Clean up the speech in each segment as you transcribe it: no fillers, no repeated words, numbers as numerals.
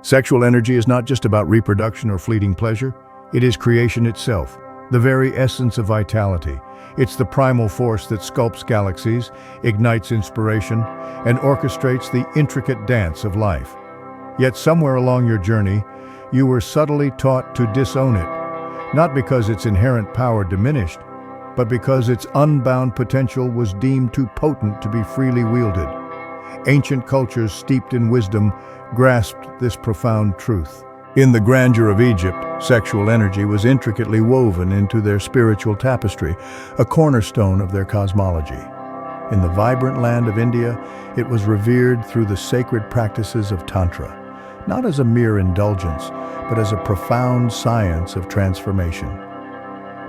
Sexual energy is not just about reproduction or fleeting pleasure. It is creation itself, the very essence of vitality. It's the primal force that sculpts galaxies, ignites inspiration, and orchestrates the intricate dance of life. Yet somewhere along your journey, you were subtly taught to disown it, not because its inherent power diminished, but because its unbound potential was deemed too potent to be freely wielded. Ancient cultures steeped in wisdom grasped this profound truth. In the grandeur of Egypt, sexual energy was intricately woven into their spiritual tapestry, a cornerstone of their cosmology. In the vibrant land of India, it was revered through the sacred practices of Tantra, not as a mere indulgence, but as a profound science of transformation.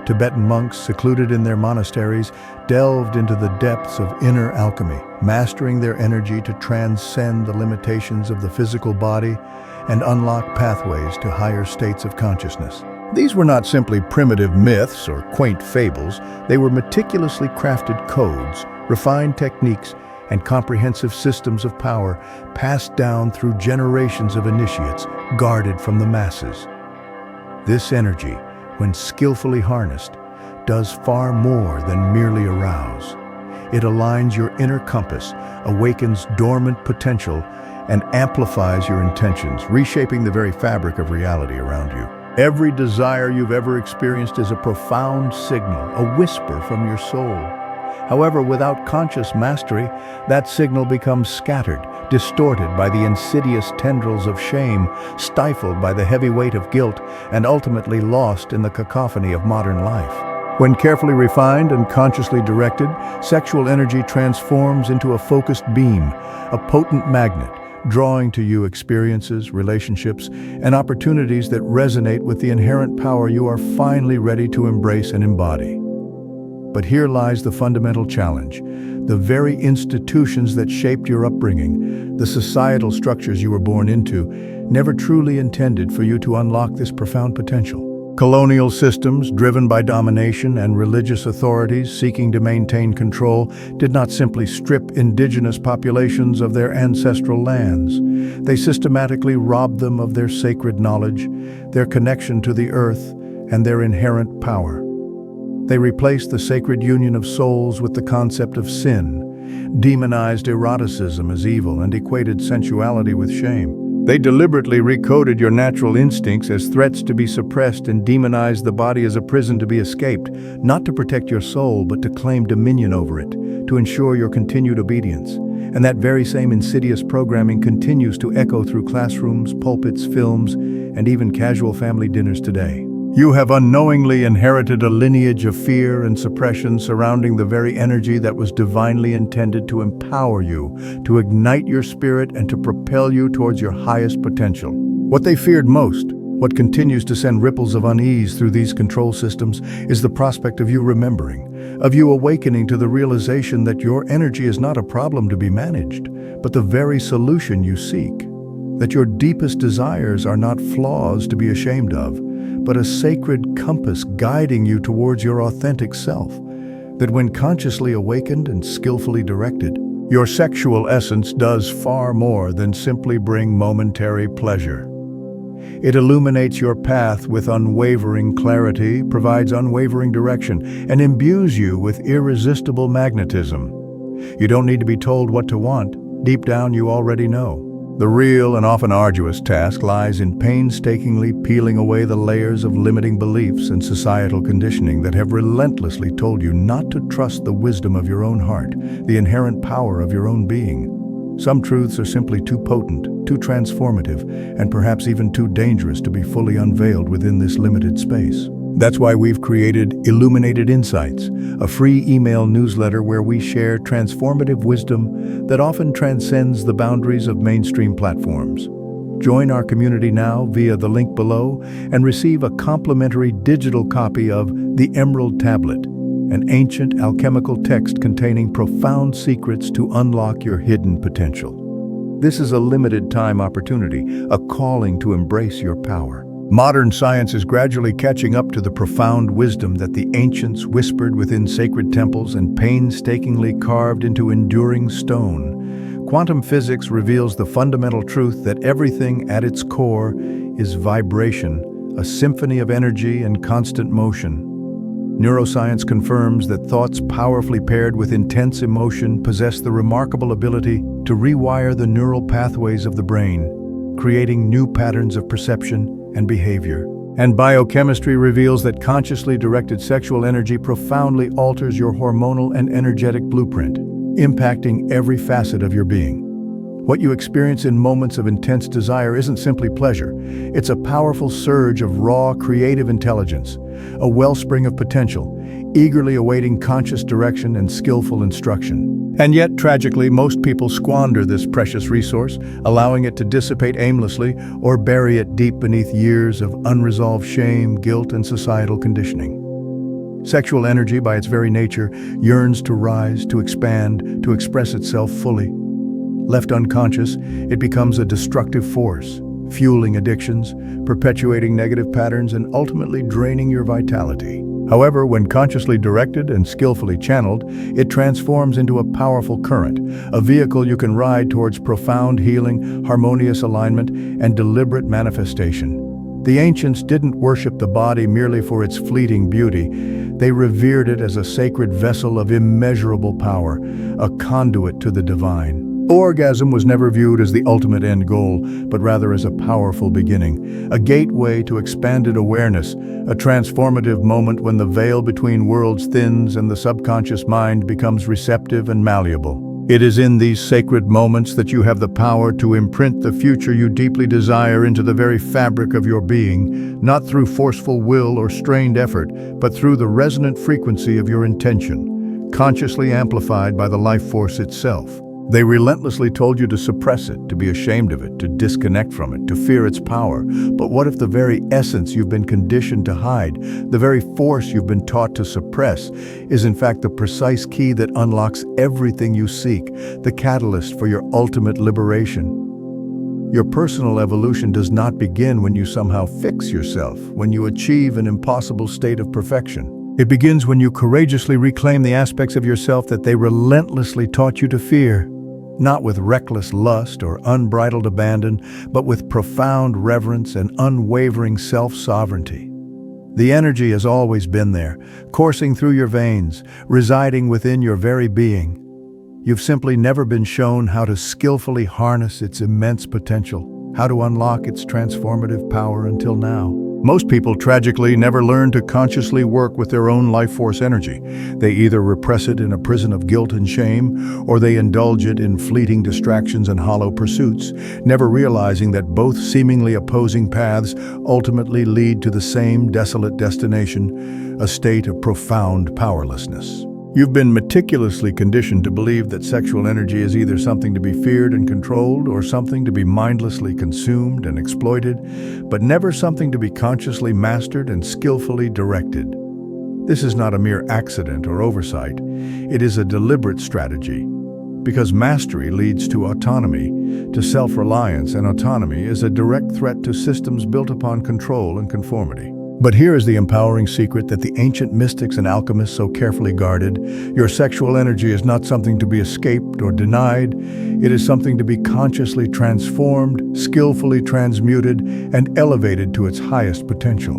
Tibetan monks, secluded in their monasteries, delved into the depths of inner alchemy, mastering their energy to transcend the limitations of the physical body and unlock pathways to higher states of consciousness. These were not simply primitive myths or quaint fables. They were meticulously crafted codes, refined techniques, and comprehensive systems of power passed down through generations of initiates, guarded from the masses. This energy, when skillfully harnessed, does far more than merely arouse. It aligns your inner compass, awakens dormant potential, and amplifies your intentions, reshaping the very fabric of reality around you. Every desire you've ever experienced is a profound signal, a whisper from your soul. However, without conscious mastery, that signal becomes scattered, distorted by the insidious tendrils of shame, stifled by the heavy weight of guilt, and ultimately lost in the cacophony of modern life. When carefully refined and consciously directed, sexual energy transforms into a focused beam, a potent magnet, drawing to you experiences, relationships, and opportunities that resonate with the inherent power you are finally ready to embrace and embody. But here lies the fundamental challenge. The very institutions that shaped your upbringing, the societal structures you were born into, never truly intended for you to unlock this profound potential. Colonial systems, driven by domination, and religious authorities seeking to maintain control, did not simply strip indigenous populations of their ancestral lands. They systematically robbed them of their sacred knowledge, their connection to the earth, and their inherent power. They replaced the sacred union of souls with the concept of sin, demonized eroticism as evil, and equated sensuality with shame. They deliberately recoded your natural instincts as threats to be suppressed and demonized the body as a prison to be escaped, not to protect your soul, but to claim dominion over it, to ensure your continued obedience. And that very same insidious programming continues to echo through classrooms, pulpits, films, and even casual family dinners today. You have unknowingly inherited a lineage of fear and suppression surrounding the very energy that was divinely intended to empower you, to ignite your spirit, and to propel you towards your highest potential. What they feared most, what continues to send ripples of unease through these control systems, is the prospect of you remembering, of you awakening to the realization that your energy is not a problem to be managed, but the very solution you seek. That your deepest desires are not flaws to be ashamed of, but a sacred compass guiding you towards your authentic self. That when consciously awakened and skillfully directed, your sexual essence does far more than simply bring momentary pleasure. It illuminates your path with unwavering clarity, provides unwavering direction, and imbues you with irresistible magnetism. You don't need to be told what to want. Deep down, you already know. The real and often arduous task lies in painstakingly peeling away the layers of limiting beliefs and societal conditioning that have relentlessly told you not to trust the wisdom of your own heart, the inherent power of your own being. Some truths are simply too potent, too transformative, and perhaps even too dangerous to be fully unveiled within this limited space. That's why we've created Illuminated Insights, a free email newsletter where we share transformative wisdom that often transcends the boundaries of mainstream platforms. Join our community now via the link below and receive a complimentary digital copy of The Emerald Tablet, an ancient alchemical text containing profound secrets to unlock your hidden potential. This is a limited time opportunity, a calling to embrace your power. Modern science is gradually catching up to the profound wisdom that the ancients whispered within sacred temples and painstakingly carved into enduring stone. Quantum physics reveals the fundamental truth that everything at its core is vibration, a symphony of energy and constant motion. Neuroscience confirms that thoughts powerfully paired with intense emotion possess the remarkable ability to rewire the neural pathways of the brain, creating new patterns of perception and behavior. And biochemistry reveals that consciously directed sexual energy profoundly alters your hormonal and energetic blueprint, impacting every facet of your being. What you experience in moments of intense desire isn't simply pleasure. It's a powerful surge of raw, creative intelligence, a wellspring of potential, eagerly awaiting conscious direction and skillful instruction. And yet, tragically, most people squander this precious resource, allowing it to dissipate aimlessly or bury it deep beneath years of unresolved shame, guilt, and societal conditioning. Sexual energy, by its very nature, yearns to rise, to expand, to express itself fully. Left unconscious, it becomes a destructive force, fueling addictions, perpetuating negative patterns, and ultimately draining your vitality. However, when consciously directed and skillfully channeled, it transforms into a powerful current, a vehicle you can ride towards profound healing, harmonious alignment, and deliberate manifestation. The ancients didn't worship the body merely for its fleeting beauty. They revered it as a sacred vessel of immeasurable power, a conduit to the divine. Orgasm was never viewed as the ultimate end goal, but rather as a powerful beginning, a gateway to expanded awareness, a transformative moment when the veil between worlds thins and the subconscious mind becomes receptive and malleable. It is in these sacred moments that you have the power to imprint the future you deeply desire into the very fabric of your being, not through forceful will or strained effort, but through the resonant frequency of your intention, consciously amplified by the life force itself. They relentlessly told you to suppress it, to be ashamed of it, to disconnect from it, to fear its power. But what if the very essence you've been conditioned to hide, the very force you've been taught to suppress, is in fact the precise key that unlocks everything you seek, the catalyst for your ultimate liberation? Your personal evolution does not begin when you somehow fix yourself, when you achieve an impossible state of perfection. It begins when you courageously reclaim the aspects of yourself that they relentlessly taught you to fear. Not with reckless lust or unbridled abandon, but with profound reverence and unwavering self-sovereignty. The energy has always been there, coursing through your veins, residing within your very being. You've simply never been shown how to skillfully harness its immense potential, how to unlock its transformative power until now. Most people, tragically, never learn to consciously work with their own life force energy. They either repress it in a prison of guilt and shame, or they indulge it in fleeting distractions and hollow pursuits, never realizing that both seemingly opposing paths ultimately lead to the same desolate destination, a state of profound powerlessness. You've been meticulously conditioned to believe that sexual energy is either something to be feared and controlled or something to be mindlessly consumed and exploited, but never something to be consciously mastered and skillfully directed. This is not a mere accident or oversight. It is a deliberate strategy. Because mastery leads to autonomy, to self-reliance, and autonomy is a direct threat to systems built upon control and conformity. But here is the empowering secret that the ancient mystics and alchemists so carefully guarded. Your sexual energy is not something to be escaped or denied. It is something to be consciously transformed, skillfully transmuted, and elevated to its highest potential.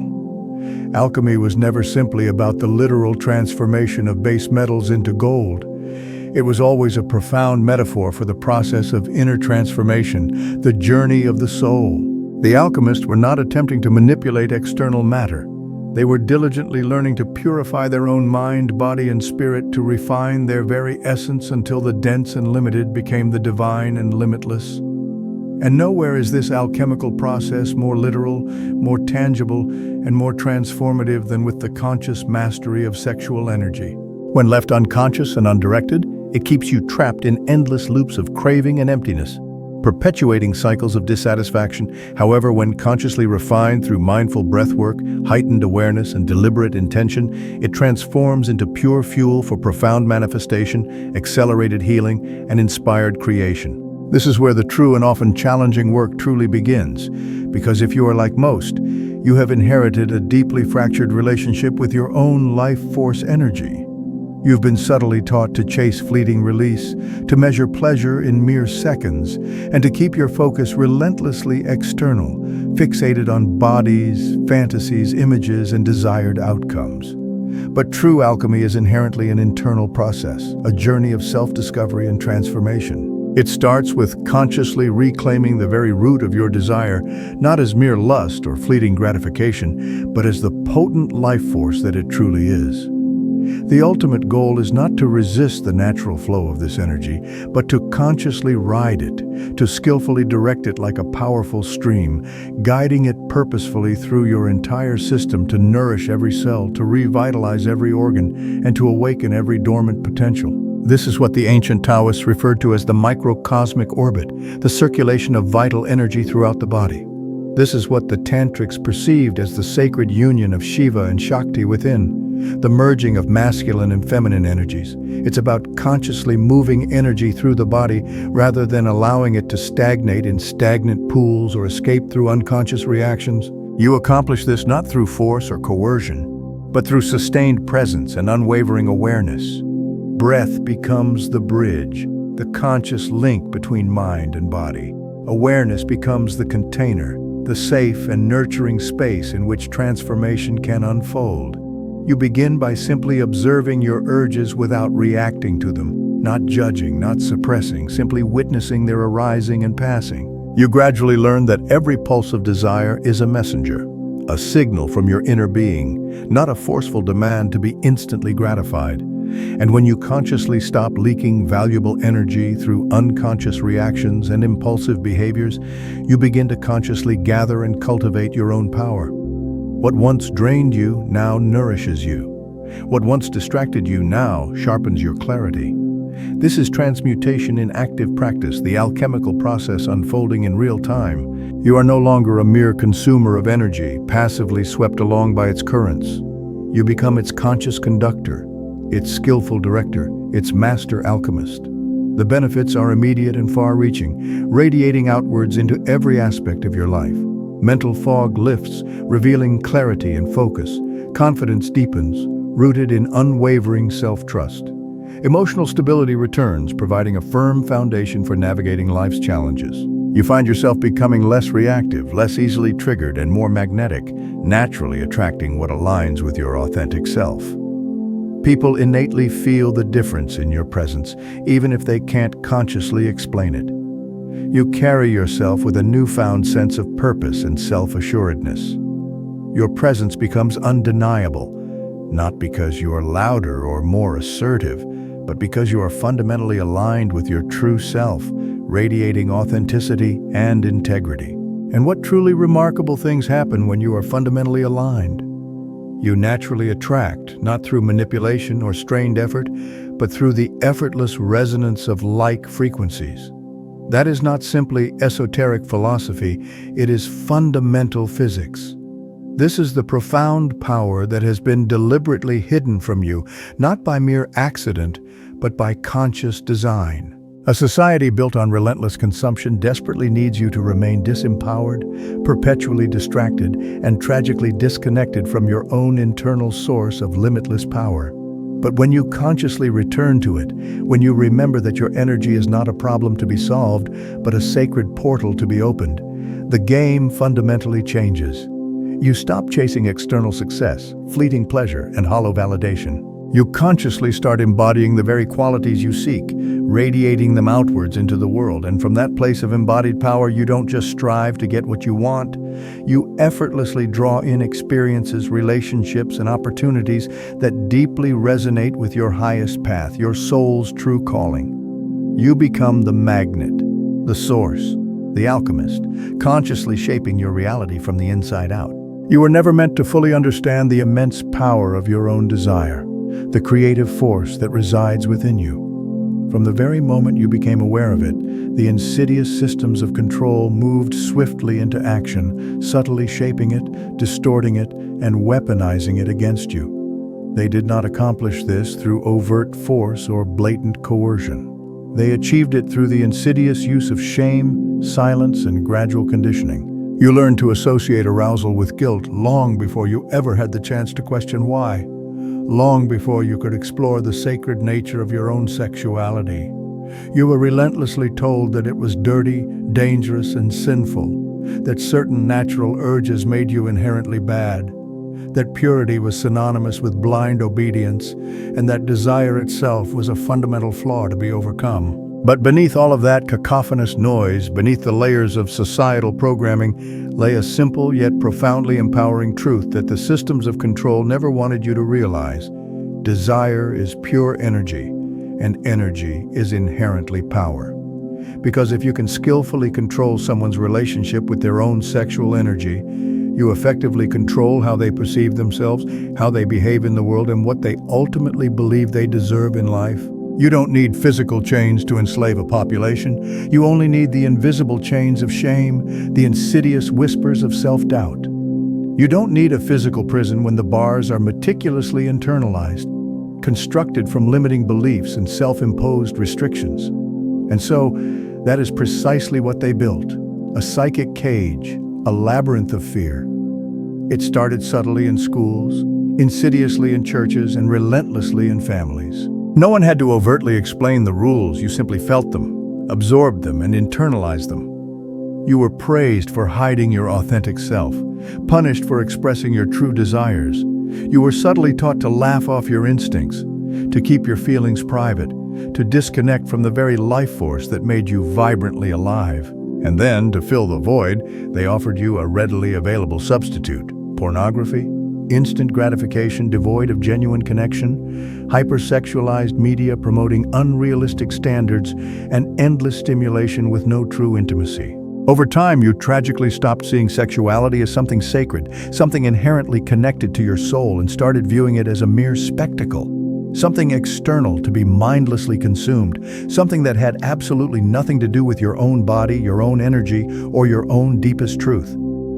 Alchemy was never simply about the literal transformation of base metals into gold. It was always a profound metaphor for the process of inner transformation, the journey of the soul. The alchemists were not attempting to manipulate external matter. They were diligently learning to purify their own mind, body, and spirit, to refine their very essence until the dense and limited became the divine and limitless. And nowhere is this alchemical process more literal, more tangible, and more transformative than with the conscious mastery of sexual energy. When left unconscious and undirected, it keeps you trapped in endless loops of craving and emptiness, perpetuating cycles of dissatisfaction. However, when consciously refined through mindful breathwork, heightened awareness, and deliberate intention, it transforms into pure fuel for profound manifestation, accelerated healing, and inspired creation. This is where the true and often challenging work truly begins, because if you are like most, you have inherited a deeply fractured relationship with your own life force energy. You've been subtly taught to chase fleeting release, to measure pleasure in mere seconds, and to keep your focus relentlessly external, fixated on bodies, fantasies, images, and desired outcomes. But true alchemy is inherently an internal process, a journey of self-discovery and transformation. It starts with consciously reclaiming the very root of your desire, not as mere lust or fleeting gratification, but as the potent life force that it truly is. The ultimate goal is not to resist the natural flow of this energy, but to consciously ride it, to skillfully direct it like a powerful stream, guiding it purposefully through your entire system to nourish every cell, to revitalize every organ, and to awaken every dormant potential. This is what the ancient Taoists referred to as the microcosmic orbit, the circulation of vital energy throughout the body. This is what the Tantrics perceived as the sacred union of Shiva and Shakti within, the merging of masculine and feminine energies. It's about consciously moving energy through the body rather than allowing it to stagnate in stagnant pools or escape through unconscious reactions. You accomplish this not through force or coercion, but through sustained presence and unwavering awareness. Breath becomes the bridge, the conscious link between mind and body. Awareness becomes the container, the safe and nurturing space in which transformation can unfold. You begin by simply observing your urges without reacting to them, not judging, not suppressing, simply witnessing their arising and passing. You gradually learn that every pulse of desire is a messenger, a signal from your inner being, not a forceful demand to be instantly gratified. And when you consciously stop leaking valuable energy through unconscious reactions and impulsive behaviors, you begin to consciously gather and cultivate your own power. What once drained you now nourishes you. What once distracted you now sharpens your clarity. This is transmutation in active practice, the alchemical process unfolding in real time. You are no longer a mere consumer of energy, passively swept along by its currents. You become its conscious conductor, its skillful director, its master alchemist. The benefits are immediate and far-reaching, radiating outwards into every aspect of your life. Mental fog lifts, revealing clarity and focus. Confidence deepens, rooted in unwavering self-trust. Emotional stability returns, providing a firm foundation for navigating life's challenges. You find yourself becoming less reactive, less easily triggered, and more magnetic, naturally attracting what aligns with your authentic self. People innately feel the difference in your presence, even if they can't consciously explain it. You carry yourself with a newfound sense of purpose and self-assuredness. Your presence becomes undeniable, not because you are louder or more assertive, but because you are fundamentally aligned with your true self, radiating authenticity and integrity. And what truly remarkable things happen when you are fundamentally aligned? You naturally attract, not through manipulation or strained effort, but through the effortless resonance of like frequencies. That is not simply esoteric philosophy, it is fundamental physics. This is the profound power that has been deliberately hidden from you, not by mere accident, but by conscious design. A society built on relentless consumption desperately needs you to remain disempowered, perpetually distracted, and tragically disconnected from your own internal source of limitless power. But when you consciously return to it, when you remember that your energy is not a problem to be solved, but a sacred portal to be opened, the game fundamentally changes. You stop chasing external success, fleeting pleasure, and hollow validation. You consciously start embodying the very qualities you seek, radiating them outwards into the world. And from that place of embodied power, you don't just strive to get what you want. You effortlessly draw in experiences, relationships, and opportunities that deeply resonate with your highest path, your soul's true calling. You become the magnet, the source, the alchemist, consciously shaping your reality from the inside out. You were never meant to fully understand the immense power of your own desire, the creative force that resides within you. From the very moment you became aware of it, the insidious systems of control moved swiftly into action, subtly shaping it, distorting it, and weaponizing it against you. They did not accomplish this through overt force or blatant coercion. They achieved it through the insidious use of shame, silence, and gradual conditioning. You learned to associate arousal with guilt long before you ever had the chance to question why. long before you could explore the sacred nature of your own sexuality. You were relentlessly told that it was dirty, dangerous, and sinful, that certain natural urges made you inherently bad, that purity was synonymous with blind obedience, and that desire itself was a fundamental flaw to be overcome. But beneath all of that cacophonous noise, beneath the layers of societal programming, lay a simple yet profoundly empowering truth that the systems of control never wanted you to realize. Desire is pure energy, and energy is inherently power. Because if you can skillfully control someone's relationship with their own sexual energy, you effectively control how they perceive themselves, how they behave in the world, and what they ultimately believe they deserve in life. You don't need physical chains to enslave a population. You only need the invisible chains of shame, the insidious whispers of self-doubt. You don't need a physical prison when the bars are meticulously internalized, constructed from limiting beliefs and self-imposed restrictions. And so, that is precisely what they built, a psychic cage, a labyrinth of fear. It started subtly in schools, insidiously in churches, and relentlessly in families. No one had to overtly explain the rules, you simply felt them, absorbed them, and internalized them. You were praised for hiding your authentic self, punished for expressing your true desires. You were subtly taught to laugh off your instincts, to keep your feelings private, to disconnect from the very life force that made you vibrantly alive. And then, to fill the void, they offered you a readily available substitute: pornography, instant gratification devoid of genuine connection, hypersexualized media promoting unrealistic standards, and endless stimulation with no true intimacy. Over time, you tragically stopped seeing sexuality as something sacred, something inherently connected to your soul, and started viewing it as a mere spectacle. Something external to be mindlessly consumed, something that had absolutely nothing to do with your own body, your own energy, or your own deepest truth.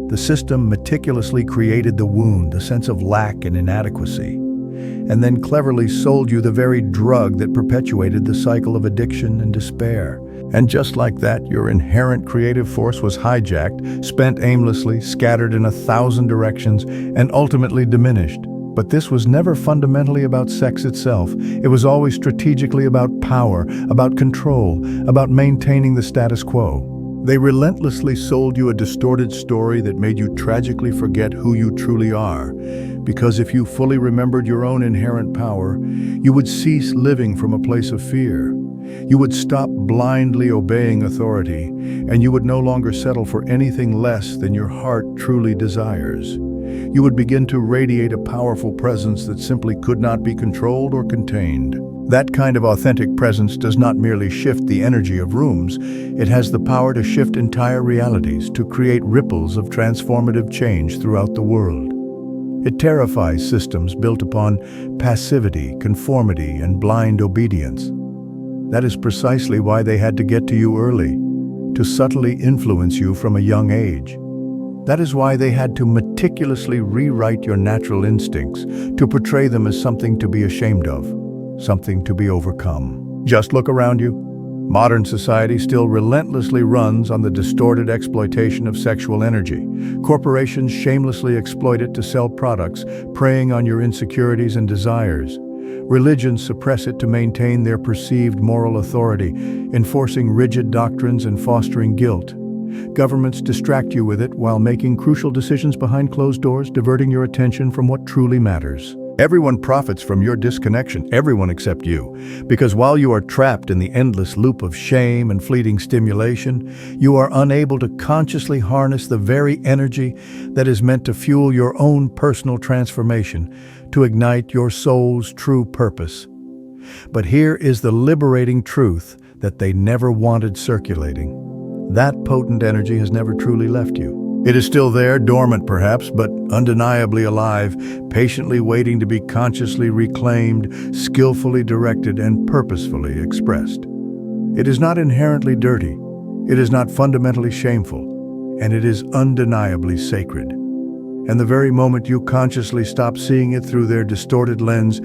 The system meticulously created the wound, the sense of lack and inadequacy, and then cleverly sold you the very drug that perpetuated the cycle of addiction and despair. And just like that, your inherent creative force was hijacked, spent aimlessly, scattered in 1,000 directions, and ultimately diminished. But this was never fundamentally about sex itself. It was always strategically about power, about control, about maintaining the status quo. They relentlessly sold you a distorted story that made you tragically forget who you truly are. Because if you fully remembered your own inherent power, you would cease living from a place of fear. You would stop blindly obeying authority, and you would no longer settle for anything less than your heart truly desires. You would begin to radiate a powerful presence that simply could not be controlled or contained. That kind of authentic presence does not merely shift the energy of rooms, it has the power to shift entire realities, to create ripples of transformative change throughout the world. It terrifies systems built upon passivity, conformity, and blind obedience. That is precisely why they had to get to you early, to subtly influence you from a young age. That is why they had to meticulously rewrite your natural instincts, to portray them as something to be ashamed of, something to be overcome. Just look around you. Modern society still relentlessly runs on the distorted exploitation of sexual energy. Corporations shamelessly exploit it to sell products, preying on your insecurities and desires. Religions suppress it to maintain their perceived moral authority, enforcing rigid doctrines and fostering guilt. Governments distract you with it while making crucial decisions behind closed doors, diverting your attention from what truly matters. Everyone profits from your disconnection, everyone except you, because while you are trapped in the endless loop of shame and fleeting stimulation, you are unable to consciously harness the very energy that is meant to fuel your own personal transformation, to ignite your soul's true purpose. But here is the liberating truth that they never wanted circulating. That potent energy has never truly left you. It is still there, dormant perhaps, but undeniably alive, patiently waiting to be consciously reclaimed, skillfully directed, and purposefully expressed. It is not inherently dirty, it is not fundamentally shameful, and it is undeniably sacred. And the very moment you consciously stop seeing it through their distorted lens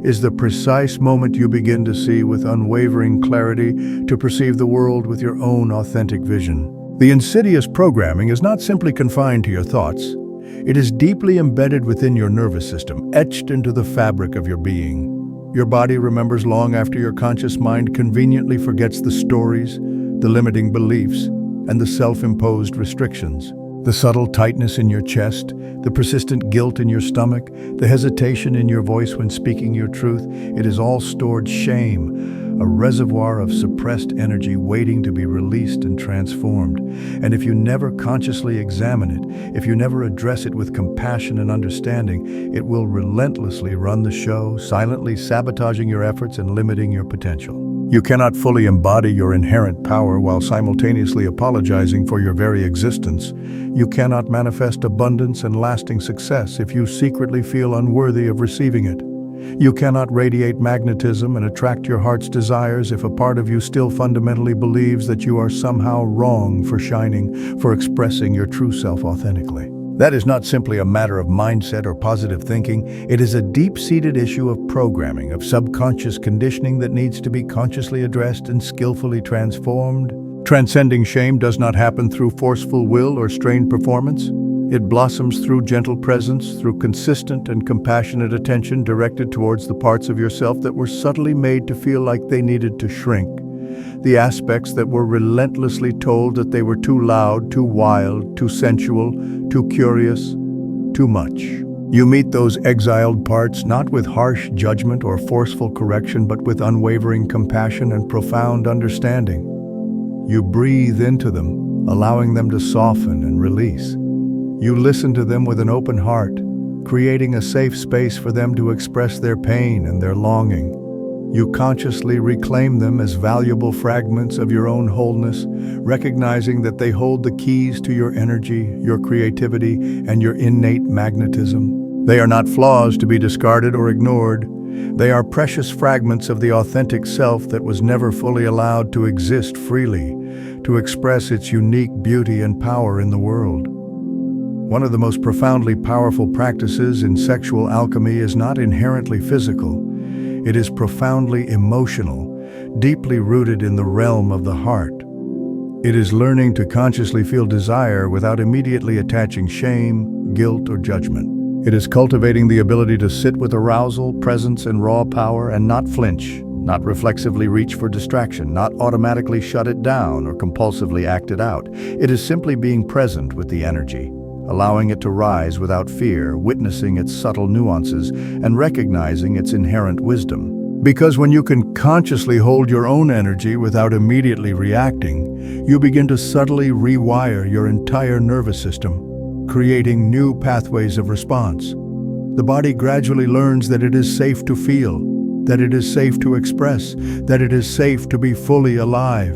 is the precise moment you begin to see with unwavering clarity, to perceive the world with your own authentic vision. The insidious programming is not simply confined to your thoughts. It is deeply embedded within your nervous system, etched into the fabric of your being. Your body remembers long after your conscious mind conveniently forgets the stories, the limiting beliefs, and the self-imposed restrictions. The subtle tightness in your chest, the persistent guilt in your stomach, the hesitation in your voice when speaking your truth, it is all stored shame, a reservoir of suppressed energy waiting to be released and transformed. And if you never consciously examine it, if you never address it with compassion and understanding, it will relentlessly run the show, silently sabotaging your efforts and limiting your potential. You cannot fully embody your inherent power while simultaneously apologizing for your very existence. You cannot manifest abundance and lasting success if you secretly feel unworthy of receiving it. You cannot radiate magnetism and attract your heart's desires if a part of you still fundamentally believes that you are somehow wrong for shining, for expressing your true self authentically. That is not simply a matter of mindset or positive thinking. It is a deep-seated issue of programming, of subconscious conditioning that needs to be consciously addressed and skillfully transformed. Transcending shame does not happen through forceful will or strained performance. It blossoms through gentle presence, through consistent and compassionate attention directed towards the parts of yourself that were subtly made to feel like they needed to shrink. The aspects that were relentlessly told that they were too loud, too wild, too sensual, too curious, too much. You meet those exiled parts not with harsh judgment or forceful correction, but with unwavering compassion and profound understanding. You breathe into them, allowing them to soften and release. You listen to them with an open heart, creating a safe space for them to express their pain and their longing. You consciously reclaim them as valuable fragments of your own wholeness, recognizing that they hold the keys to your energy, your creativity, and your innate magnetism. They are not flaws to be discarded or ignored. They are precious fragments of the authentic self that was never fully allowed to exist freely, to express its unique beauty and power in the world. One of the most profoundly powerful practices in sexual alchemy is not inherently physical. It is profoundly emotional, deeply rooted in the realm of the heart. It is learning to consciously feel desire without immediately attaching shame, guilt, or judgment. It is cultivating the ability to sit with arousal, presence, and raw power and not flinch, not reflexively reach for distraction, not automatically shut it down or compulsively act it out. It is simply being present with the energy, allowing it to rise without fear, witnessing its subtle nuances, and recognizing its inherent wisdom. Because when you can consciously hold your own energy without immediately reacting, you begin to subtly rewire your entire nervous system, creating new pathways of response. The body gradually learns that it is safe to feel, that it is safe to express, that it is safe to be fully alive.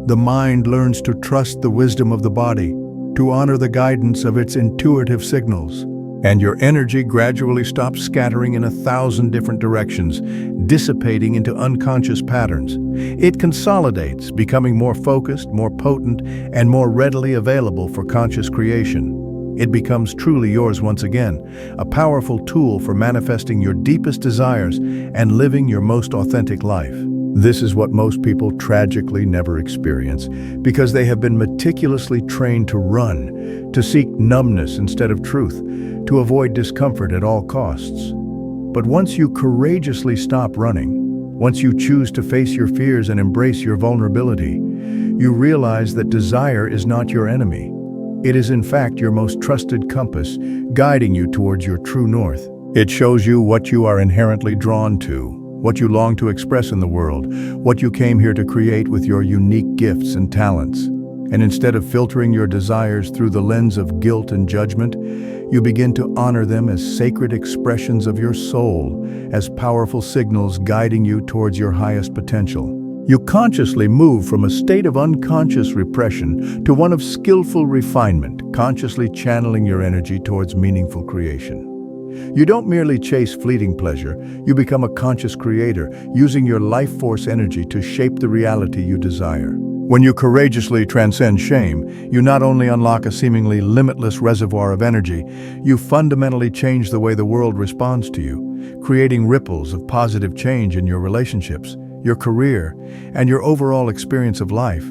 The mind learns to trust the wisdom of the body, to honor the guidance of its intuitive signals. And your energy gradually stops scattering in 1,000 different directions, dissipating into unconscious patterns. It consolidates, becoming more focused, more potent, and more readily available for conscious creation. It becomes truly yours once again, a powerful tool for manifesting your deepest desires and living your most authentic life. This is what most people tragically never experience, because they have been meticulously trained to run, to seek numbness instead of truth, to avoid discomfort at all costs. But once you courageously stop running, once you choose to face your fears and embrace your vulnerability, you realize that desire is not your enemy. It is in fact your most trusted compass, guiding you towards your true north. It shows you what you are inherently drawn to, what you long to express in the world, what you came here to create with your unique gifts and talents. And instead of filtering your desires through the lens of guilt and judgment, you begin to honor them as sacred expressions of your soul, as powerful signals guiding you towards your highest potential. You consciously move from a state of unconscious repression to one of skillful refinement, consciously channeling your energy towards meaningful creation. You don't merely chase fleeting pleasure, you become a conscious creator, using your life force energy to shape the reality you desire. When you courageously transcend shame, you not only unlock a seemingly limitless reservoir of energy, you fundamentally change the way the world responds to you, creating ripples of positive change in your relationships, your career, and your overall experience of life.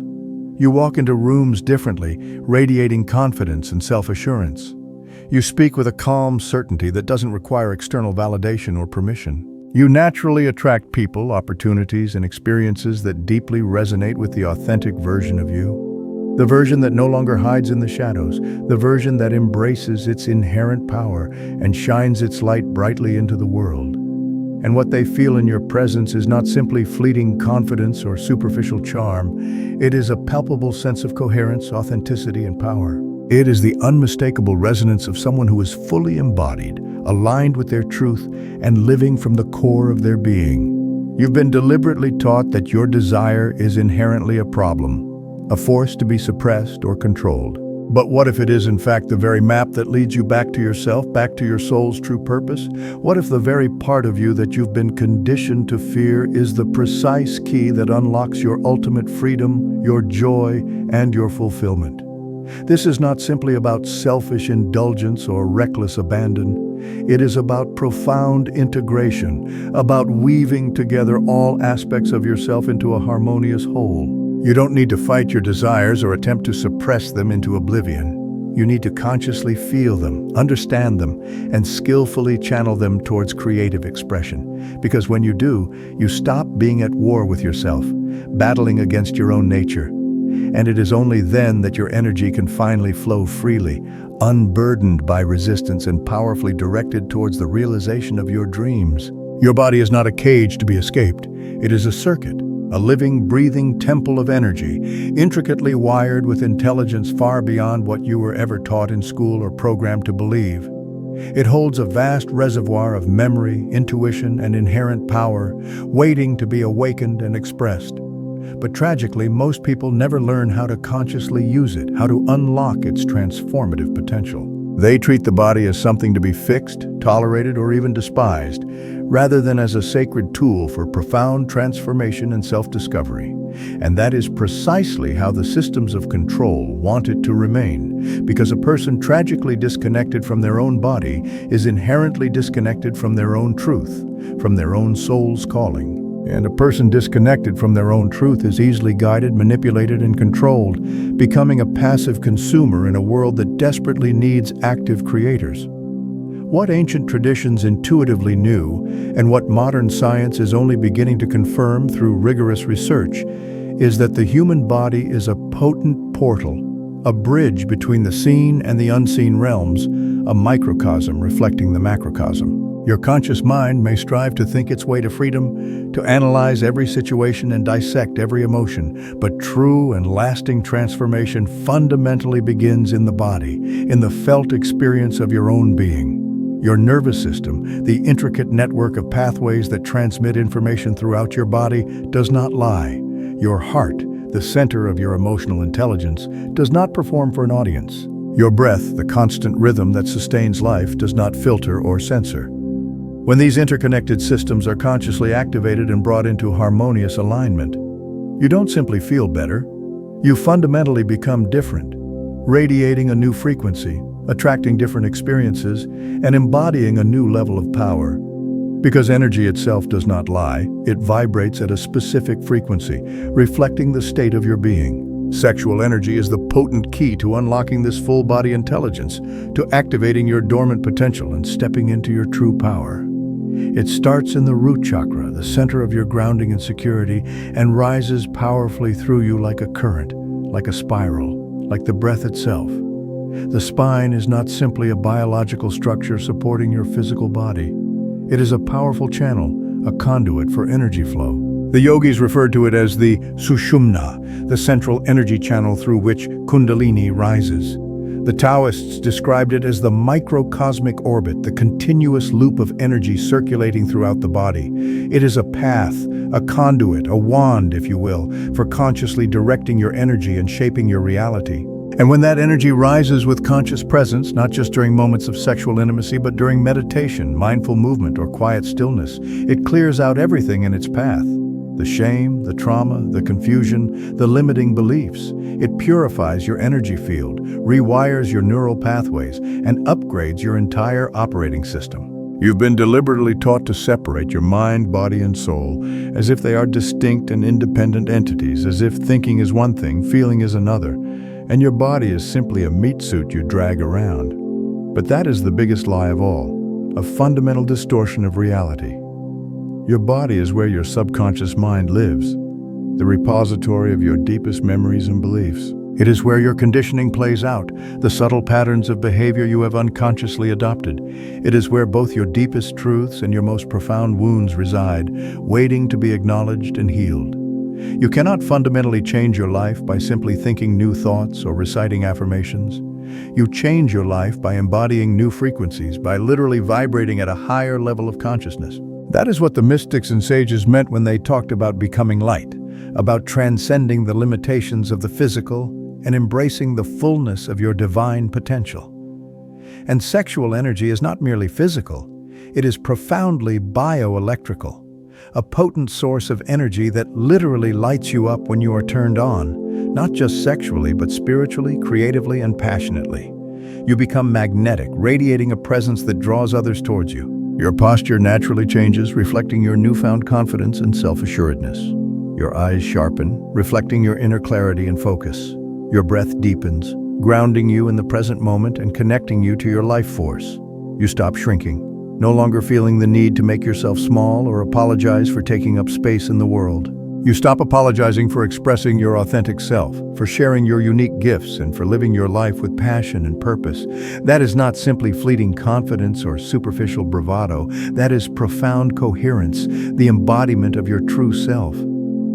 You walk into rooms differently, radiating confidence and self-assurance. You speak with a calm certainty that doesn't require external validation or permission. You naturally attract people, opportunities, and experiences that deeply resonate with the authentic version of you. The version that no longer hides in the shadows, the version that embraces its inherent power and shines its light brightly into the world. And what they feel in your presence is not simply fleeting confidence or superficial charm. It is a palpable sense of coherence, authenticity, and power. It is the unmistakable resonance of someone who is fully embodied, aligned with their truth, and living from the core of their being. You've been deliberately taught that your desire is inherently a problem, a force to be suppressed or controlled. But what if it is in fact the very map that leads you back to yourself, back to your soul's true purpose? What if the very part of you that you've been conditioned to fear is the precise key that unlocks your ultimate freedom, your joy, and your fulfillment? This is not simply about selfish indulgence or reckless abandon. It is about profound integration, about weaving together all aspects of yourself into a harmonious whole. You don't need to fight your desires or attempt to suppress them into oblivion. You need to consciously feel them, understand them, and skillfully channel them towards creative expression. Because when you do, you stop being at war with yourself, battling against your own nature. And it is only then that your energy can finally flow freely, unburdened by resistance and powerfully directed towards the realization of your dreams. Your body is not a cage to be escaped. It is a circuit, a living, breathing temple of energy, intricately wired with intelligence far beyond what you were ever taught in school or programmed to believe. It holds a vast reservoir of memory, intuition, and inherent power, waiting to be awakened and expressed. But tragically, most people never learn how to consciously use it, how to unlock its transformative potential. They treat the body as something to be fixed, tolerated, or even despised, rather than as a sacred tool for profound transformation and self-discovery. And that is precisely how the systems of control want it to remain, because a person tragically disconnected from their own body is inherently disconnected from their own truth, from their own soul's calling. And a person disconnected from their own truth is easily guided, manipulated, and controlled, becoming a passive consumer in a world that desperately needs active creators. What ancient traditions intuitively knew, and what modern science is only beginning to confirm through rigorous research, is that the human body is a potent portal, a bridge between the seen and the unseen realms, a microcosm reflecting the macrocosm. Your conscious mind may strive to think its way to freedom, to analyze every situation and dissect every emotion, but true and lasting transformation fundamentally begins in the body, in the felt experience of your own being. Your nervous system, the intricate network of pathways that transmit information throughout your body, does not lie. Your heart, the center of your emotional intelligence, does not perform for an audience. Your breath, the constant rhythm that sustains life, does not filter or censor. When these interconnected systems are consciously activated and brought into harmonious alignment, you don't simply feel better, you fundamentally become different, radiating a new frequency, attracting different experiences, and embodying a new level of power. Because energy itself does not lie, it vibrates at a specific frequency, reflecting the state of your being. Sexual energy is the potent key to unlocking this full-body intelligence, to activating your dormant potential and stepping into your true power. It starts in the root chakra, the center of your grounding and security, and rises powerfully through you like a current, like a spiral, like the breath itself. The spine is not simply a biological structure supporting your physical body. It is a powerful channel, a conduit for energy flow. The yogis referred to it as the sushumna, the central energy channel through which Kundalini rises. The Taoists described it as the microcosmic orbit, the continuous loop of energy circulating throughout the body. It is a path, a conduit, a wand, if you will, for consciously directing your energy and shaping your reality. And when that energy rises with conscious presence, not just during moments of sexual intimacy, but during meditation, mindful movement, or quiet stillness, it clears out everything in its path. The shame, the trauma, the confusion, the limiting beliefs. It purifies your energy field, rewires your neural pathways, and upgrades your entire operating system. You've been deliberately taught to separate your mind, body, and soul, as if they are distinct and independent entities, as if thinking is one thing, feeling is another, and your body is simply a meat suit you drag around. But that is the biggest lie of all, a fundamental distortion of reality. Your body is where your subconscious mind lives, the repository of your deepest memories and beliefs. It is where your conditioning plays out, the subtle patterns of behavior you have unconsciously adopted. It is where both your deepest truths and your most profound wounds reside, waiting to be acknowledged and healed. You cannot fundamentally change your life by simply thinking new thoughts or reciting affirmations. You change your life by embodying new frequencies, by literally vibrating at a higher level of consciousness. That is what the mystics and sages meant when they talked about becoming light, about transcending the limitations of the physical and embracing the fullness of your divine potential. And sexual energy is not merely physical, it is profoundly bioelectrical, a potent source of energy that literally lights you up when you are turned on, not just sexually, but spiritually, creatively, and passionately. You become magnetic, radiating a presence that draws others towards you. Your posture naturally changes, reflecting your newfound confidence and self-assuredness. Your eyes sharpen, reflecting your inner clarity and focus. Your breath deepens, grounding you in the present moment and connecting you to your life force. You stop shrinking, no longer feeling the need to make yourself small or apologize for taking up space in the world. You stop apologizing for expressing your authentic self, for sharing your unique gifts, and for living your life with passion and purpose. That is not simply fleeting confidence or superficial bravado. That is profound coherence, the embodiment of your true self.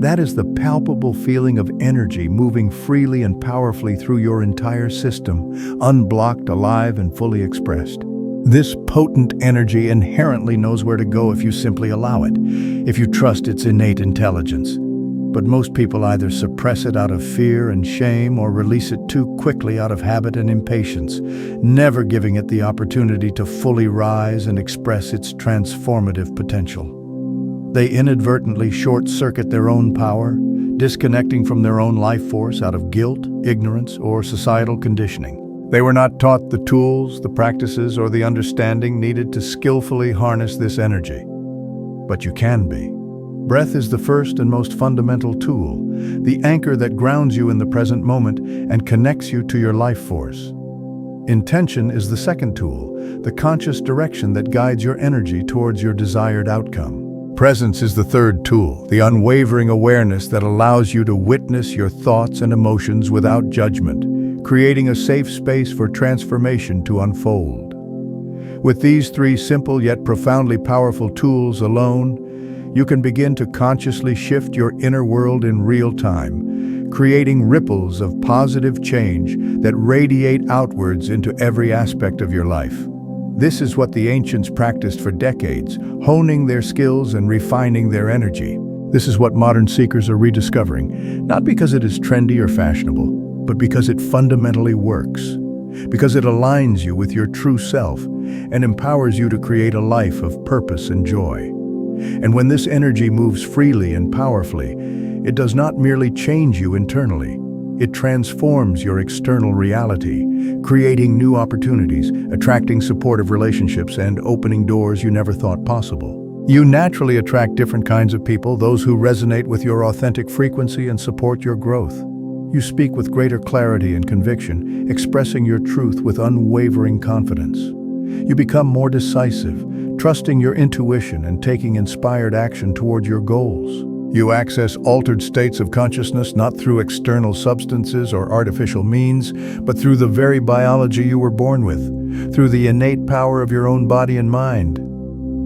That is the palpable feeling of energy moving freely and powerfully through your entire system, unblocked, alive, and fully expressed. This potent energy inherently knows where to go if you simply allow it, if you trust its innate intelligence. But most people either suppress it out of fear and shame or release it too quickly out of habit and impatience, never giving it the opportunity to fully rise and express its transformative potential. They inadvertently short-circuit their own power, disconnecting from their own life force out of guilt, ignorance, or societal conditioning. They were not taught the tools, the practices, or the understanding needed to skillfully harness this energy. But you can be. Breath is the first and most fundamental tool, the anchor that grounds you in the present moment and connects you to your life force. Intention is the second tool, the conscious direction that guides your energy towards your desired outcome. Presence is the third tool, the unwavering awareness that allows you to witness your thoughts and emotions without judgment, creating a safe space for transformation to unfold. With these three simple yet profoundly powerful tools alone, you can begin to consciously shift your inner world in real time, creating ripples of positive change that radiate outwards into every aspect of your life. This is what the ancients practiced for decades, honing their skills and refining their energy. This is what modern seekers are rediscovering, not because it is trendy or fashionable, but because it fundamentally works. Because it aligns you with your true self and empowers you to create a life of purpose and joy. And when this energy moves freely and powerfully, it does not merely change you internally. It transforms your external reality, creating new opportunities, attracting supportive relationships, and opening doors you never thought possible. You naturally attract different kinds of people, those who resonate with your authentic frequency and support your growth. You speak with greater clarity and conviction, expressing your truth with unwavering confidence. You become more decisive, trusting your intuition and taking inspired action toward your goals. You access altered states of consciousness not through external substances or artificial means, but through the very biology you were born with, through the innate power of your own body and mind.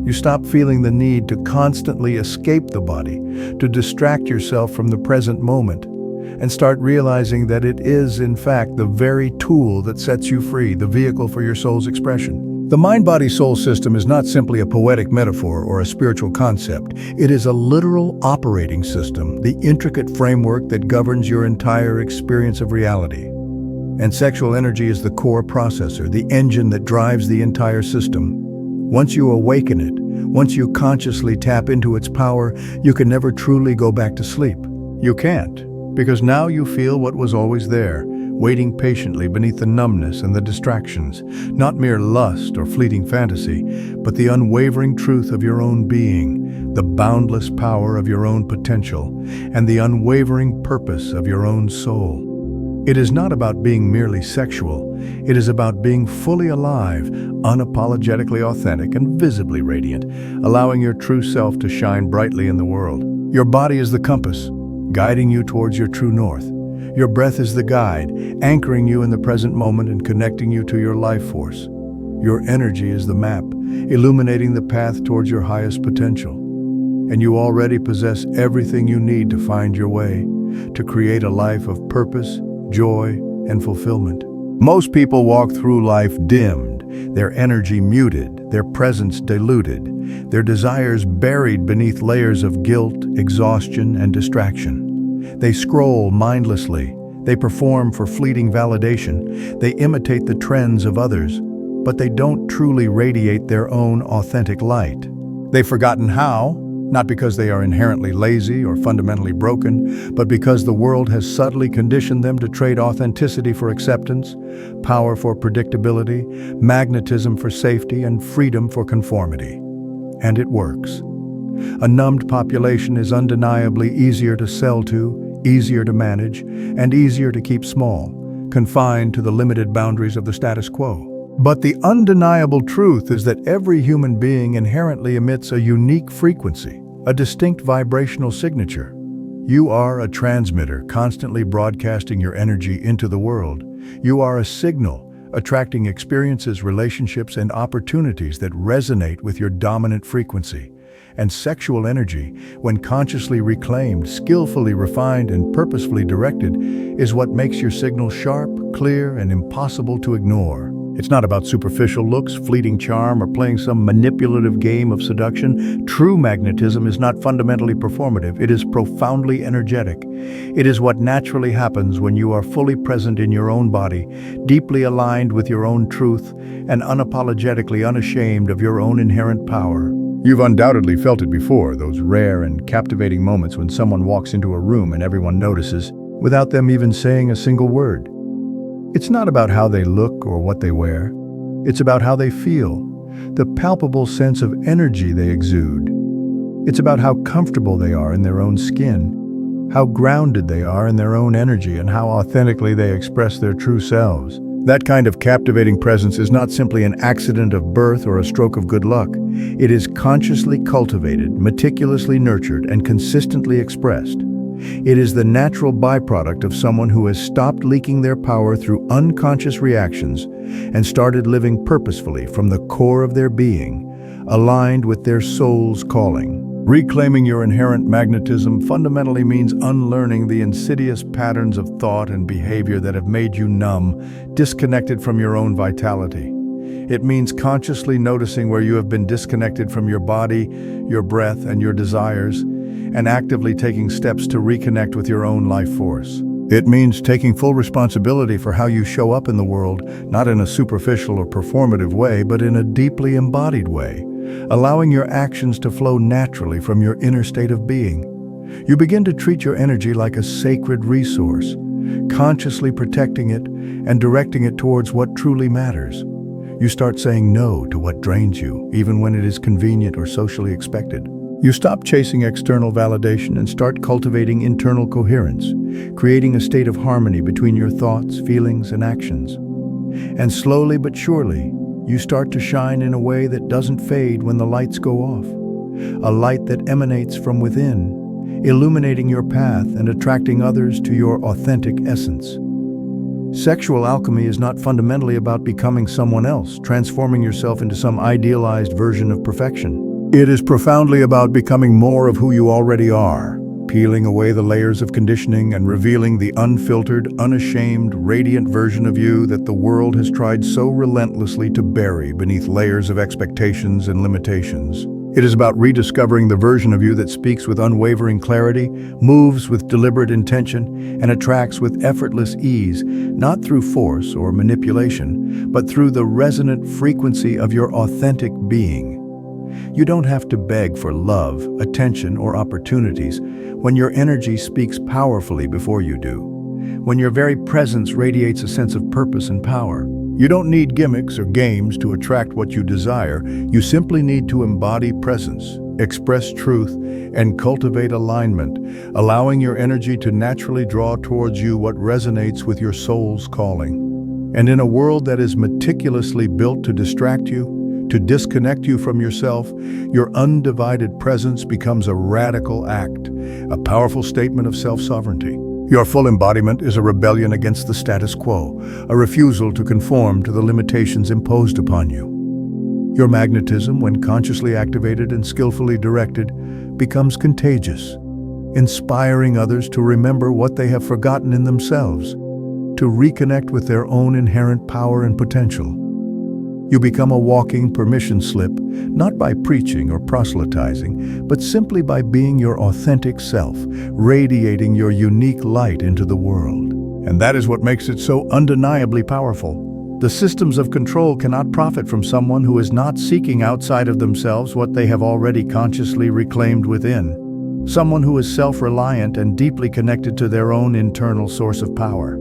You stop feeling the need to constantly escape the body, to distract yourself from the present moment, and start realizing that it is, in fact, the very tool that sets you free, the vehicle for your soul's expression. The mind-body-soul system is not simply a poetic metaphor or a spiritual concept. It is a literal operating system, the intricate framework that governs your entire experience of reality. And sexual energy is the core processor, the engine that drives the entire system. Once you awaken it, once you consciously tap into its power, you can never truly go back to sleep. You can't, because now you feel what was always there, waiting patiently beneath the numbness and the distractions, not mere lust or fleeting fantasy, but the unwavering truth of your own being, the boundless power of your own potential, and the unwavering purpose of your own soul. It is not about being merely sexual. It is about being fully alive, unapologetically authentic, and visibly radiant, allowing your true self to shine brightly in the world. Your body is the compass, guiding you towards your true north. Your breath is the guide, anchoring you in the present moment and connecting you to your life force. Your energy is the map, illuminating the path towards your highest potential. And you already possess everything you need to find your way, to create a life of purpose, joy, and fulfillment. Most people walk through life dimmed, their energy muted, their presence diluted, their desires buried beneath layers of guilt, exhaustion, and distraction. They scroll mindlessly, they perform for fleeting validation, they imitate the trends of others, but they don't truly radiate their own authentic light. They've forgotten how, not because they are inherently lazy or fundamentally broken, but because the world has subtly conditioned them to trade authenticity for acceptance, power for predictability, magnetism for safety, and freedom for conformity. And it works. A numbed population is undeniably easier to sell to, easier to manage, and easier to keep small, confined to the limited boundaries of the status quo. But the undeniable truth is that every human being inherently emits a unique frequency, a distinct vibrational signature. You are a transmitter, constantly broadcasting your energy into the world. You are a signal, attracting experiences, relationships, and opportunities that resonate with your dominant frequency. And sexual energy, when consciously reclaimed, skillfully refined, and purposefully directed, is what makes your signal sharp, clear, and impossible to ignore. It's not about superficial looks, fleeting charm, or playing some manipulative game of seduction. True magnetism is not fundamentally performative. It is profoundly energetic. It is what naturally happens when you are fully present in your own body, deeply aligned with your own truth, and unapologetically unashamed of your own inherent power. You've undoubtedly felt it before, those rare and captivating moments when someone walks into a room and everyone notices, without them even saying a single word. It's not about how they look or what they wear. It's about how they feel, the palpable sense of energy they exude. It's about how comfortable they are in their own skin, how grounded they are in their own energy, and how authentically they express their true selves. That kind of captivating presence is not simply an accident of birth or a stroke of good luck. It is consciously cultivated, meticulously nurtured, and consistently expressed. It is the natural byproduct of someone who has stopped leaking their power through unconscious reactions and started living purposefully from the core of their being, aligned with their soul's calling. Reclaiming your inherent magnetism fundamentally means unlearning the insidious patterns of thought and behavior that have made you numb, disconnected from your own vitality. It means consciously noticing where you have been disconnected from your body, your breath, and your desires, and actively taking steps to reconnect with your own life force. It means taking full responsibility for how you show up in the world, not in a superficial or performative way, but in a deeply embodied way, allowing your actions to flow naturally from your inner state of being. You begin to treat your energy like a sacred resource, consciously protecting it and directing it towards what truly matters. You start saying no to what drains you, even when it is convenient or socially expected. You stop chasing external validation and start cultivating internal coherence, creating a state of harmony between your thoughts, feelings, and actions. And slowly but surely, you start to shine in a way that doesn't fade when the lights go off. A light that emanates from within, illuminating your path and attracting others to your authentic essence. Sexual alchemy is not fundamentally about becoming someone else, transforming yourself into some idealized version of perfection. It is profoundly about becoming more of who you already are, peeling away the layers of conditioning and revealing the unfiltered, unashamed, radiant version of you that the world has tried so relentlessly to bury beneath layers of expectations and limitations. It is about rediscovering the version of you that speaks with unwavering clarity, moves with deliberate intention, and attracts with effortless ease, not through force or manipulation, but through the resonant frequency of your authentic being. You don't have to beg for love, attention, or opportunities when your energy speaks powerfully before you do. When your very presence radiates a sense of purpose and power. You don't need gimmicks or games to attract what you desire. You simply need to embody presence, express truth, and cultivate alignment, allowing your energy to naturally draw towards you what resonates with your soul's calling. And in a world that is meticulously built to distract you, to disconnect you from yourself, your undivided presence becomes a radical act, a powerful statement of self-sovereignty. Your full embodiment is a rebellion against the status quo, a refusal to conform to the limitations imposed upon you. Your magnetism, when consciously activated and skillfully directed, becomes contagious, inspiring others to remember what they have forgotten in themselves, to reconnect with their own inherent power and potential. You become a walking permission slip, not by preaching or proselytizing, but simply by being your authentic self, radiating your unique light into the world. And that is what makes it so undeniably powerful. The systems of control cannot profit from someone who is not seeking outside of themselves what they have already consciously reclaimed within. Someone who is self-reliant and deeply connected to their own internal source of power.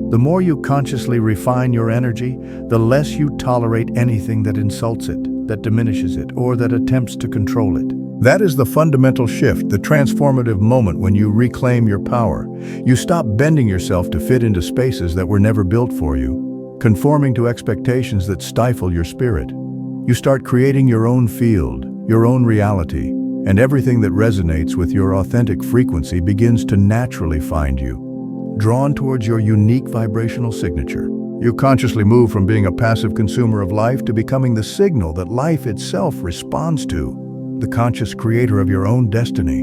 The more you consciously refine your energy, the less you tolerate anything that insults it, that diminishes it, or that attempts to control it. That is the fundamental shift, the transformative moment when you reclaim your power. You stop bending yourself to fit into spaces that were never built for you, conforming to expectations that stifle your spirit. You start creating your own field, your own reality, and everything that resonates with your authentic frequency begins to naturally find you, drawn towards your unique vibrational signature. You consciously move from being a passive consumer of life to becoming the signal that life itself responds to, the conscious creator of your own destiny.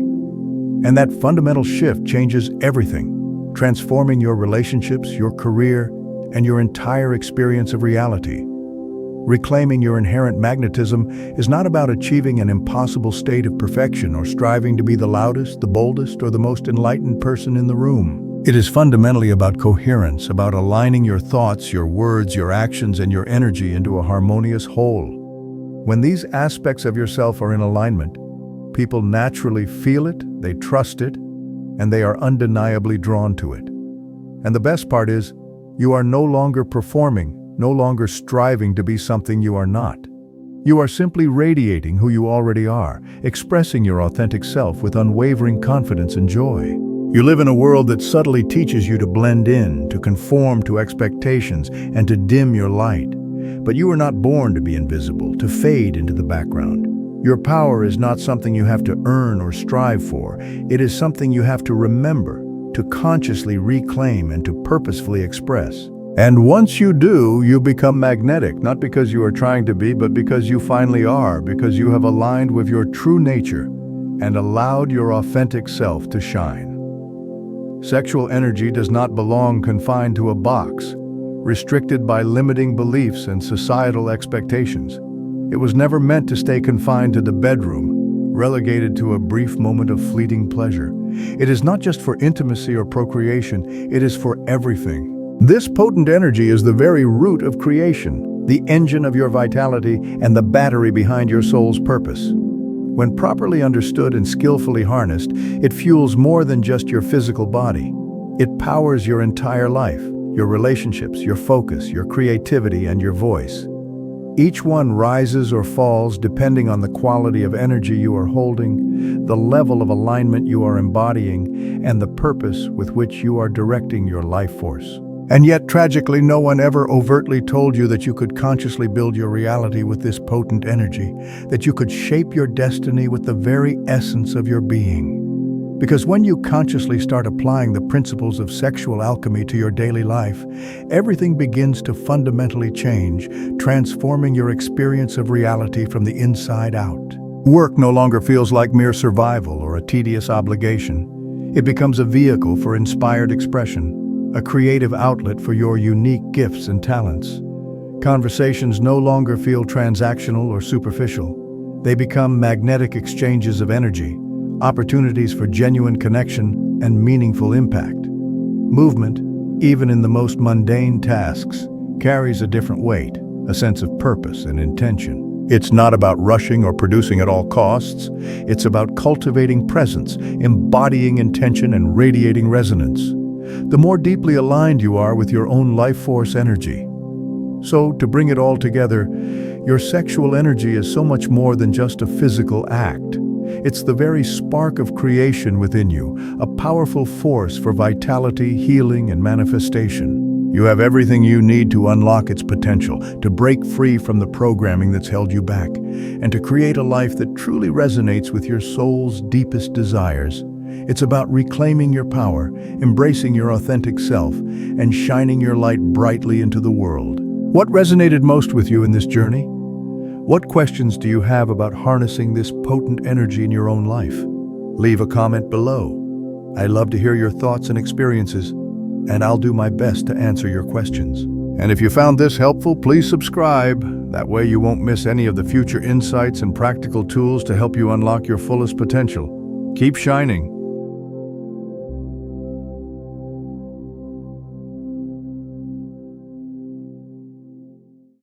And that fundamental shift changes everything, transforming your relationships, your career, and your entire experience of reality. Reclaiming your inherent magnetism is not about achieving an impossible state of perfection or striving to be the loudest, the boldest, or the most enlightened person in the room. It is fundamentally about coherence, about aligning your thoughts, your words, your actions, and your energy into a harmonious whole. When these aspects of yourself are in alignment, people naturally feel it, they trust it, and they are undeniably drawn to it. And the best part is, you are no longer performing, no longer striving to be something you are not. You are simply radiating who you already are, expressing your authentic self with unwavering confidence and joy. You live in a world that subtly teaches you to blend in, to conform to expectations, and to dim your light. But you were not born to be invisible, to fade into the background. Your power is not something you have to earn or strive for. It is something you have to remember, to consciously reclaim, and to purposefully express. And once you do, you become magnetic, not because you are trying to be, but because you finally are, because you have aligned with your true nature and allowed your authentic self to shine. Sexual energy does not belong confined to a box, restricted by limiting beliefs and societal expectations. It was never meant to stay confined to the bedroom, relegated to a brief moment of fleeting pleasure. It is not just for intimacy or procreation, it is for everything. This potent energy is the very root of creation, the engine of your vitality, and the battery behind your soul's purpose. When properly understood and skillfully harnessed, it fuels more than just your physical body. It powers your entire life, your relationships, your focus, your creativity, and your voice. Each one rises or falls depending on the quality of energy you are holding, the level of alignment you are embodying, and the purpose with which you are directing your life force. And yet, tragically, no one ever overtly told you that you could consciously build your reality with this potent energy, that you could shape your destiny with the very essence of your being. Because when you consciously start applying the principles of sexual alchemy to your daily life, everything begins to fundamentally change, transforming your experience of reality from the inside out. Work no longer feels like mere survival or a tedious obligation. It becomes a vehicle for inspired expression, a creative outlet for your unique gifts and talents. Conversations no longer feel transactional or superficial. They become magnetic exchanges of energy, opportunities for genuine connection and meaningful impact. Movement, even in the most mundane tasks, carries a different weight, a sense of purpose and intention. It's not about rushing or producing at all costs. It's about cultivating presence, embodying intention, and radiating resonance. The more deeply aligned you are with your own life force energy. So, to bring it all together, your sexual energy is so much more than just a physical act. It's the very spark of creation within you, a powerful force for vitality, healing, and manifestation. You have everything you need to unlock its potential, to break free from the programming that's held you back, and to create a life that truly resonates with your soul's deepest desires. It's about reclaiming your power, embracing your authentic self, and shining your light brightly into the world. What resonated most with you in this journey? What questions do you have about harnessing this potent energy in your own life? Leave a comment below. I'd love to hear your thoughts and experiences, and I'll do my best to answer your questions. And if you found this helpful, please subscribe. That way you won't miss any of the future insights and practical tools to help you unlock your fullest potential. Keep shining.